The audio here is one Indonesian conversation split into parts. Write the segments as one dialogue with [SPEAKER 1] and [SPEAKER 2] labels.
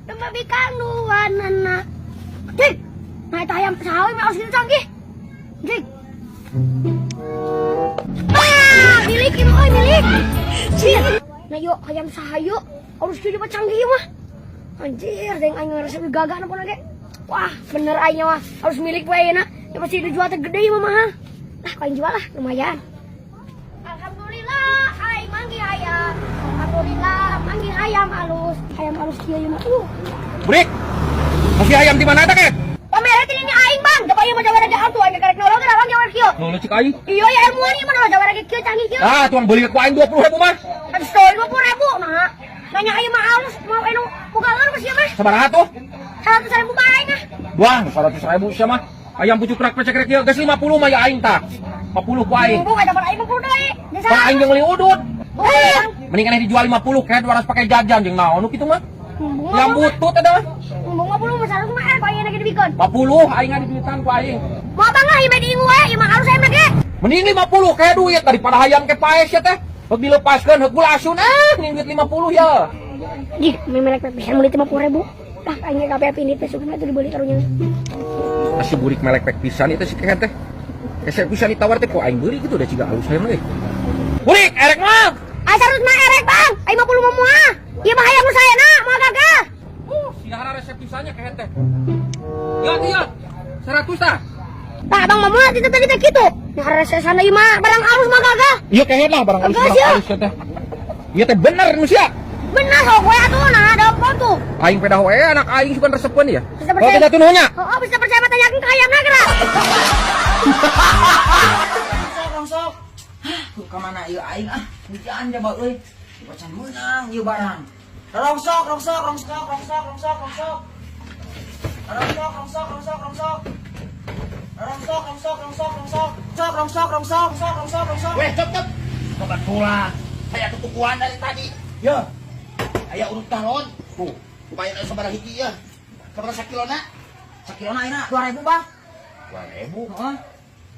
[SPEAKER 1] Demi kanduan anak. Jik, naik ayam sawi harus kita canggih. Jik. Milik ini, milik. Jik. Nah yuk ayam sahayu harus kita canggih mah. Anjir, deng aing ngerasa gagah apa lagi? Wah, bener aing mah harus milik wae na. Ya pasti dijual teh gede mah mah. Nah, kau jual lah lumayan. Alhamdulillah, aing manggi ayam. Alhamdulillah, manggi ayam halus. Ayam halus kieu mah.
[SPEAKER 2] Burik, masih ayam di mana teh?
[SPEAKER 1] Pamere teh ini aing bang. Coba ieu mah jawa raja atuh aing karek nolong geus bang kieu.
[SPEAKER 2] Nolong cik aing.
[SPEAKER 1] Iya ya ilmu ieu mah jawa raja kieu canggih kieu.
[SPEAKER 2] Ah, tuang beli ku aing 20.000 mah.
[SPEAKER 1] Aduh, 20.000 nah. Nanya ayam mah halus mau enu bukangan geus ieu mah.
[SPEAKER 2] Sabaraha tuh?
[SPEAKER 1] 100.000 bae nah.
[SPEAKER 2] Duang, 100.000 sia mah. Ayam pucuk rak pecek kieu geus 50 mah ya aing tah. 50 ku aing.
[SPEAKER 1] Bu ada aing 50 deui.
[SPEAKER 2] Pak aing jeung meuli udut. Mending kana dijual 50 kayak 200 pakai jajan jeung naon nu kitu mah. Yang butut ada mah.
[SPEAKER 1] Ngomong 50 masalah mah ku aing lagi dibikeun.
[SPEAKER 2] 50 aing ada duitan ku aing.
[SPEAKER 1] Mau bangga ieu di ingu wae, ieu mah harus ayam lagi.
[SPEAKER 2] Mending 50 kayak duit daripada hayam ke paes ya teh. Hek dilepaskeun hek bulasun mending duit 50 ya.
[SPEAKER 1] Jih, memelek pisan meuli 50.000. Tah aing kabeh pinit teh suka teh dibeli karunya.
[SPEAKER 2] Masih burik melek pek pisan itu si keket teh. Kesek bisa ditawar teh kok aing beli gitu udah ciga alus hayam euy. Burik erek mah.
[SPEAKER 1] Ai sarut mah erek, Bang. Ai 50 mah moal. Ieu mah hayam nu sayana, moal gagah.
[SPEAKER 2] Sidahara resep pisannya keket teh. Ya dia. 100 tah.
[SPEAKER 1] Tah Bang mah moal teh tadi teh kitu. Nah resesana ieu mah barang alus mah gagah.
[SPEAKER 2] Iya kehet lah barang alus
[SPEAKER 1] Gagah, sia.
[SPEAKER 2] teh. Iya teh bener nu sia.
[SPEAKER 1] Bener sok we atuh nah ada foto.
[SPEAKER 2] Aing pedah we anak aing sugan resepeun ya.
[SPEAKER 1] Bisa
[SPEAKER 2] Oh
[SPEAKER 1] percaya.
[SPEAKER 2] tidak tunuhnya.
[SPEAKER 1] Oh, bisa percaya mah tanyakeun ka hayamna geura.
[SPEAKER 3] Rongsok. Hah, kemana ieu aing ah? Hujan coba euy. Pacan meunang ieu barang. Rongsok.
[SPEAKER 4] Weh, cep. Kebetulan saya tutukuan dari tadi. Ya. Aya urut talon. Tuh, lumayan ada sabaraha hiji ya. Sabaraha sakilona?
[SPEAKER 3] Sakilona ayeuna 2.000, Bang.
[SPEAKER 4] 2.000.
[SPEAKER 3] Heeh.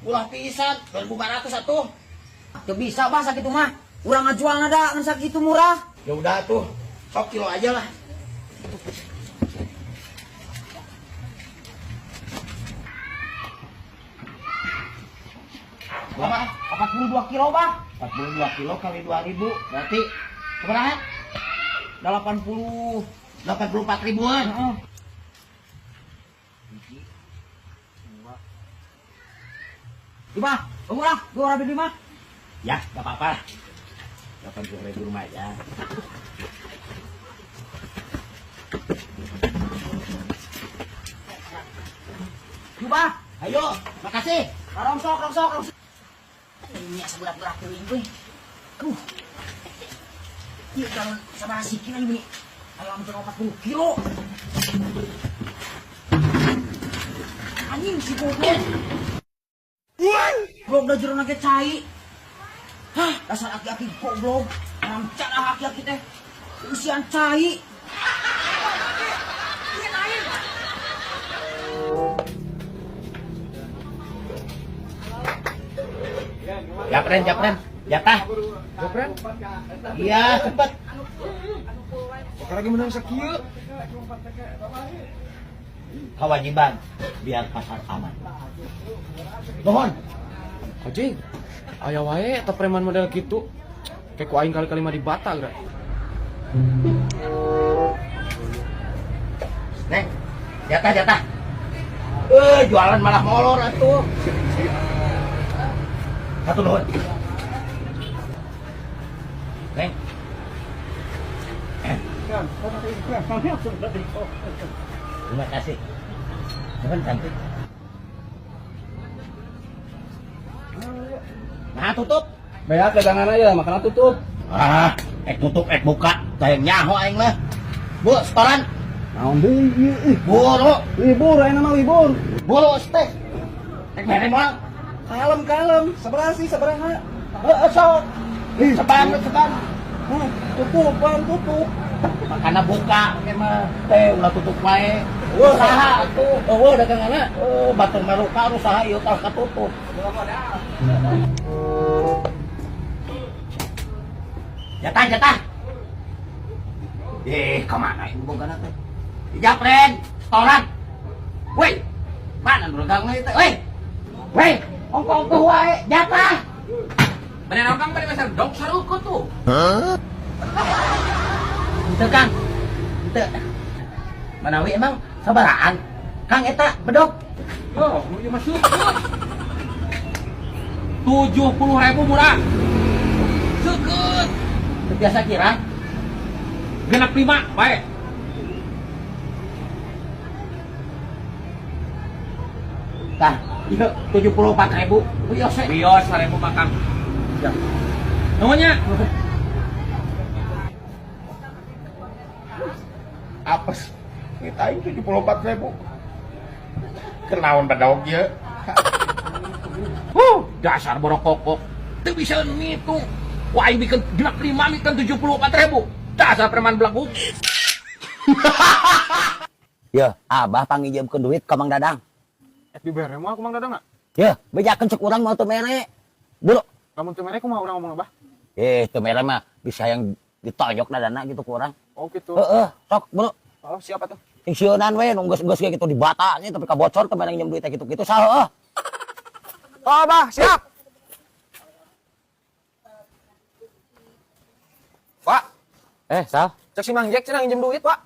[SPEAKER 4] Ulah pisan, 2.500 atuh.
[SPEAKER 3] Teu bisa Bang sakitu mah. Urang ngajual nada ngan sakitu murah.
[SPEAKER 4] Ya udah tuh. Sok kilo aja lah.
[SPEAKER 3] Berapa? 42 kilo, Bang.
[SPEAKER 4] 42 kilo kali 2.000 berarti berapa? 84 ribuan.
[SPEAKER 3] Heeh. Lima, murah, 2.500.
[SPEAKER 4] Ya, gak apa-apa. 80.000 rumah aja.
[SPEAKER 3] Coba.
[SPEAKER 4] Ayo, makasih.
[SPEAKER 3] Rongsok. Ini seberat-berat tuh ini. Iya kan sama sikit ini. Ayam 40 kilo. Anjing si goblok. Goblok dah jero nage cai. Hah, dasar aki-aki goblok. Ramcat ah aki-aki teh. Usian cai.
[SPEAKER 4] Japren. Jatah.
[SPEAKER 2] Japren.
[SPEAKER 4] Iya, cepet.
[SPEAKER 2] Sekarang gimana sakieu?
[SPEAKER 4] Kewajiban biar pasar aman. Mohon.
[SPEAKER 2] Anjing. Aya wae eta preman model kitu. Kayak ku aing kali-kali mah dibata geura.
[SPEAKER 4] Neng, jatah. Jualan malah molor atuh. Satu nuhun. Neng. Terima kasih. Nuhun cantik. Nah, tutup.
[SPEAKER 2] Beak dagangan aja, makanan tutup.
[SPEAKER 4] Ek tutup, ek buka. Tayang nyaho aing mah. Bu, setoran.
[SPEAKER 2] Naon deui ieu?
[SPEAKER 4] Buru.
[SPEAKER 2] Libur ayeuna mah libur.
[SPEAKER 4] Buru, teh. Ek mere moal.
[SPEAKER 2] Kalem, sabaraha?
[SPEAKER 4] Sok. Seban.
[SPEAKER 2] Tutup.
[SPEAKER 4] Makana buka, emang teh ulah tutup wae.
[SPEAKER 2] Wah.
[SPEAKER 4] Usaha atuh.
[SPEAKER 2] Oh, daganganna.
[SPEAKER 4] Batur meruka usaha ieu tah katutup. Jatah. Kemana ini bogana teh? Japren, setoran. Woi, mana dagang itu? Woi, ongko wae, jatah.
[SPEAKER 2] Bener orang pada masal dong saruku tuh.
[SPEAKER 4] Itu Kang. Itu. Manawi emang sabaraan. Kang eta bedog.
[SPEAKER 2] Yo, mau masuk. 70.000 murah. Seukeut.
[SPEAKER 4] Biasa kira.
[SPEAKER 2] Genap 5 baik.
[SPEAKER 4] Kang, iya 74.000. Bios we.
[SPEAKER 2] Bios 1.000 makam.
[SPEAKER 4] Ya.
[SPEAKER 2] Namanya
[SPEAKER 4] Apes. Ngitain 74.000. Kenaon bedog ieu?
[SPEAKER 2] dasar borokokok. Teu bisa nitu. Wah, aing bikin genap 5 bikin 74.000. Dasar preman belakuk.
[SPEAKER 3] Ya, abah pangijemkeun duit ka Mang Dadang.
[SPEAKER 5] Di bere mah aku Mang Dadang nak.
[SPEAKER 3] Ya, bejakeun cek urang mau teu mere. Buru.
[SPEAKER 5] Lamun teu mere kumaha urang ngomong abah?
[SPEAKER 3] Teu mere mah bisa yang ditonjok dadana gitu ku urang.
[SPEAKER 5] Oh gitu.
[SPEAKER 3] Heeh, sok buru.
[SPEAKER 5] Oh, siapa tuh?
[SPEAKER 3] Sing sieunan we nu geus ge kitu dibata nya tapi kabocor teu menang njem duit teh kitu-kitu saha heuh.
[SPEAKER 5] Oh, abah, siap. Pak,
[SPEAKER 3] Sal,
[SPEAKER 5] cek si Mang Jack cenah nginjem duit, Pak.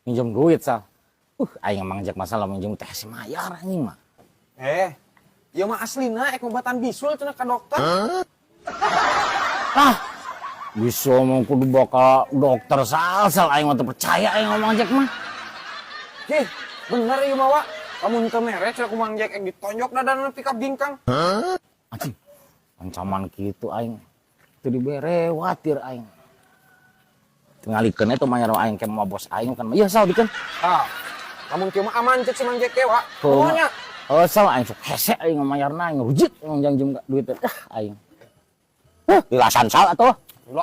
[SPEAKER 3] minjem duit Sal. Aing mangjak masalah minjem teh semayar anjing mah.
[SPEAKER 5] Ieu mah aslina ek obatan bisul cenah ka dokter.
[SPEAKER 3] Bisa mau kudu bawa ke dokter Sal aing mah teu percaya aing ngomong Jack mah.
[SPEAKER 5] Bener ieu mah, Wak. Lamun teu mere cenah ku Mang Jack ek ditonjok dadana pickup gingkang.
[SPEAKER 3] Anjing. Ancaman kitu aing. Teu dibere watir aing. Tingalikeun eta mah nyaro aing ke mau bos aing kan. Iya Sal dikeun.
[SPEAKER 5] Lamun kieu mah aman cek si Mang Jack ge, Wak.
[SPEAKER 3] Tuh,
[SPEAKER 5] Pokoknya
[SPEAKER 3] Sal aing sok hese aing ngamayarna aing rujit nganjang duit teh aing. Dilasan Sal atuh.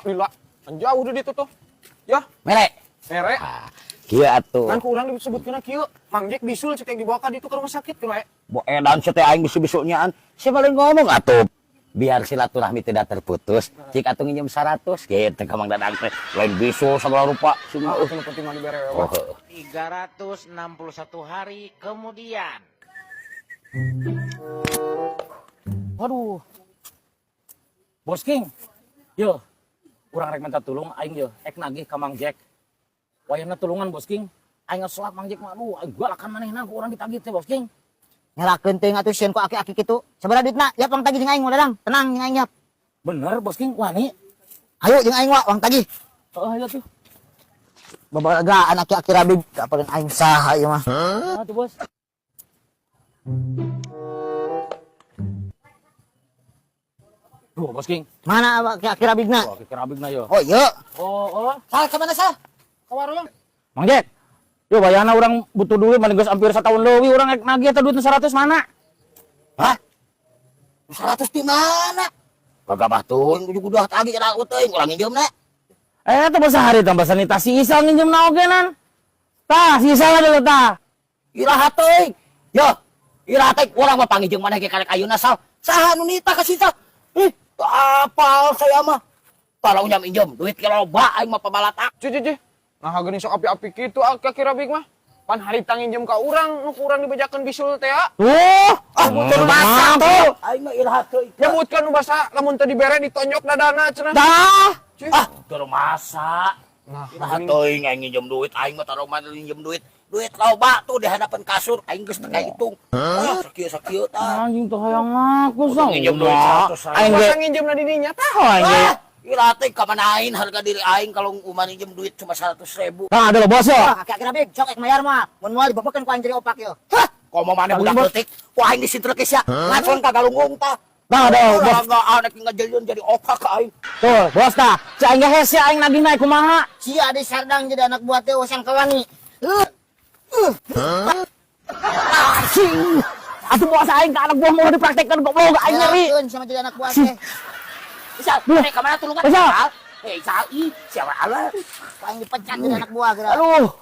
[SPEAKER 5] lila. Jauh di ditu tuh. Ya,
[SPEAKER 3] Mere.
[SPEAKER 5] mere.
[SPEAKER 3] Kieu atuh.
[SPEAKER 5] Kan ku urang disebutkeun kieu. Mang Jack bisul cek dibawa ka ditu ke rumah sakit kieu we.
[SPEAKER 3] Bo edan teh aing bisu-bisunyaan. Siapa paling ngomong atuh. Biar silaturahmi tidak terputus. Cik atuh nginjem 100 gitu ka Mang Dadang teh. Lain bisu segala rupa. Cuma
[SPEAKER 5] Itu penting mah dibere we, Wak.
[SPEAKER 6] 361 hari kemudian.
[SPEAKER 3] Waduh. Bos King. Yo. Urang rek minta tulung aing yo. Ek nagih ka Mang Jack. Wayahna tulungan Bos King. Aing ngeselak Mang Jack mah aduh aing galakan manehna ku urang ditagih teh Bos King.
[SPEAKER 7] Nyalakeun teuing atuh sieun ku aki-aki kitu. Sabaraha duitna? Yap wang tagih jeung aing Mang Dadang. Tenang jeung aing yap.
[SPEAKER 3] Bener Bos King wani.
[SPEAKER 7] Hayu jeung aing wa wang tagih.
[SPEAKER 3] Heeh atuh.
[SPEAKER 7] Babaragaan aki-aki rabig ka paling aing saha ieu mah.
[SPEAKER 3] Atuh Bos. Tuh Bos King.
[SPEAKER 7] Mana aki-aki rabigna?
[SPEAKER 3] Oh, kerabigna yo.
[SPEAKER 7] Oh ieu.
[SPEAKER 3] Oh.
[SPEAKER 7] Sal ka mana sal?
[SPEAKER 5] Ka warung.
[SPEAKER 3] Mang Jack. Yo bayana urang butuh duit mah geus hampir setahun leuwih urang rek nagih eta duit 100 mana?
[SPEAKER 7] Hah? 100 di mana?
[SPEAKER 3] Kagak batuh.
[SPEAKER 7] Teuing kudu udah tagih cenah teuing urang nginjeumna.
[SPEAKER 3] Eta basa hari tambah sanitasi isal nginjemna ogenan. Tah, si isal dulu tah.
[SPEAKER 7] Iraha teuing. Yo, iraha teh urang mah panggih jeung maneh ge karek ayeuna sal. Saha nu nita ka sisa? Apal saya mah. Tolong minjem duit ke loba aing mah pabalatak.
[SPEAKER 5] Cuci. Nah, geuning sok api-api kitu aki-aki rabig mah. Pan hari nginjem ka urang, nu urang dibejakeun bisul teh ya.
[SPEAKER 7] Mun basa tuh. Aing mah iraha teuing.
[SPEAKER 5] Nyebutkeun nu basa lamun teu dibere ditonjok dadana cenah.
[SPEAKER 7] Dah.
[SPEAKER 3] Keur masa.
[SPEAKER 5] Nah,
[SPEAKER 7] Iraha teuing aing nginjem duit, aing mah taruh mah nginjem duit. Duit loba tuh di hadapan kasur, aing geus teu hitung. Sakieu tah.
[SPEAKER 3] Anjing tuh hayang ngaku sang.
[SPEAKER 7] Nginjem duit 100.
[SPEAKER 3] Aing
[SPEAKER 5] masa
[SPEAKER 3] ge.
[SPEAKER 5] nginjemna di dinya tah.
[SPEAKER 3] Anjing.
[SPEAKER 7] Iraha teh kamanain harga diri aing kalau umah nginjem duit cuma 100.000.
[SPEAKER 3] Nah, ada lo bos yo.
[SPEAKER 7] Aki-aki rabig, sok ek mayar mah. Mun moal dibebekeun ku aing jadi opak yo. Hah, komo maneh budak leutik. Wah aing disintreuk geus ya. Ngatron ka galunggung tah.
[SPEAKER 3] Nah, ada bos.
[SPEAKER 7] Olahraga anak ngajeliun jadi opak ka aing.
[SPEAKER 3] Tuh, bos tah. Si aing ge hese aing nagih naik kumaha?
[SPEAKER 7] Sia di sardang jadi anak buah teh wasang kawani.
[SPEAKER 3] Anjing. Atuh bos aing ka anak buah mau dipraktekkeun goblok aing nyeri.
[SPEAKER 7] Yaeun sama jadi anak buah teh. Bisa, mereka mana tulungan?
[SPEAKER 3] Bisa.
[SPEAKER 7] Hei, Sal, siapa ala? Aing dipecat jadi anak buah geura.
[SPEAKER 3] Aduh.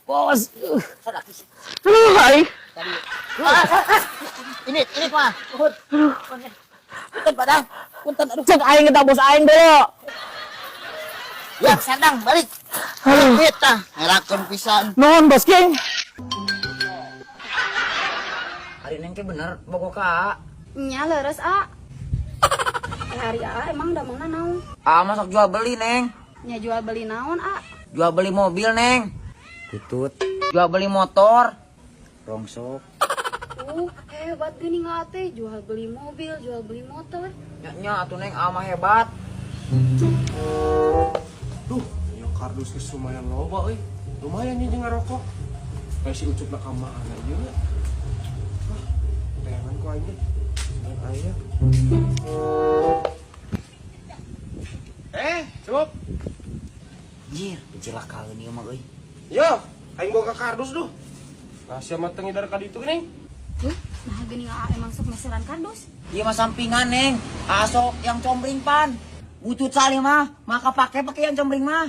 [SPEAKER 3] Bos.
[SPEAKER 7] Sadak sih.
[SPEAKER 3] Aing.
[SPEAKER 7] Ini mah. Punten padang. Punten aduh.
[SPEAKER 3] Cek aing kita bos aing dulu.
[SPEAKER 7] Ya, sadang balik. Kita herakkeun pisan.
[SPEAKER 3] Non Bos King.
[SPEAKER 7] Hari neng teh bener bogo ka.
[SPEAKER 8] Nya leres A. Hari A emang da mana naon?
[SPEAKER 7] Mah sok jual beli neng.
[SPEAKER 8] Nya jual beli naon A?
[SPEAKER 7] Jual beli mobil neng. Tutut. Jual beli motor. Rongsok.
[SPEAKER 8] Hebat geuning A teh jual beli mobil, jual beli motor.
[SPEAKER 7] Nya atuh neng mah hebat.
[SPEAKER 5] Duh, yang kardus geus lumayan loba euy. Lumayan nya jeung ngarokok. Kayak si Ucup nak kamana ieu nya. Teangan ku aing. Aya. Cup.
[SPEAKER 7] Anjir, kecelakaan ieu mah euy.
[SPEAKER 5] Yo, aing boga kardus duh. Nah, siapa tengah dari kaditu ning?
[SPEAKER 8] Nah geuning A emang sok meseran kardus.
[SPEAKER 7] Ieu mah sampingan neng. Asok yang combring pan. Butut sali mah, maka pakai yang combring mah.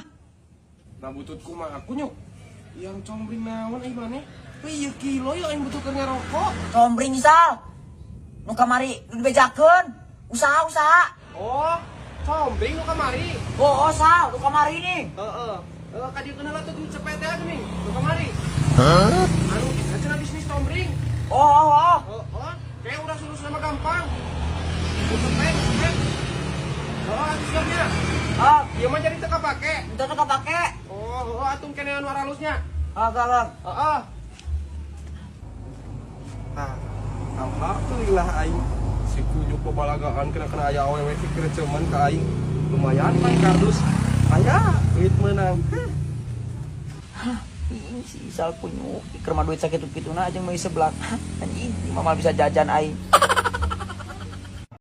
[SPEAKER 5] Nah bututku mah aku nyuk. Yang combring naon aing maneh? Ieu kilo ya aing butuh keur ngarokok.
[SPEAKER 7] Combring sal. Nu kamari dibejakeun. Usaha.
[SPEAKER 5] Oh, combring nu kamari.
[SPEAKER 7] Oh, sal, nu kamari nih.
[SPEAKER 5] Heeh. Kadieu keunala tuh duit cepet teh geuning. Nu kamari. Hah? Anu, cenah bisnis combring.
[SPEAKER 7] Oh.
[SPEAKER 5] Kayak udah suruh nama gampang. Cepet. Oh, siapnya. Ieu mah jadi teu kapake.
[SPEAKER 7] Teu kapake.
[SPEAKER 5] Oh, atung kene anu halusnya.
[SPEAKER 7] Galang.
[SPEAKER 5] Heeh. Alhamdulillah aing si kunyuk pabalagaan kena aya awewe pikir cuman ka aing lumayan pan kardus aya duit menang.
[SPEAKER 7] Si sal kunyuk iker mah duit sakitu-kituna aja mau seblak. Anjing, mah bisa jajan aing.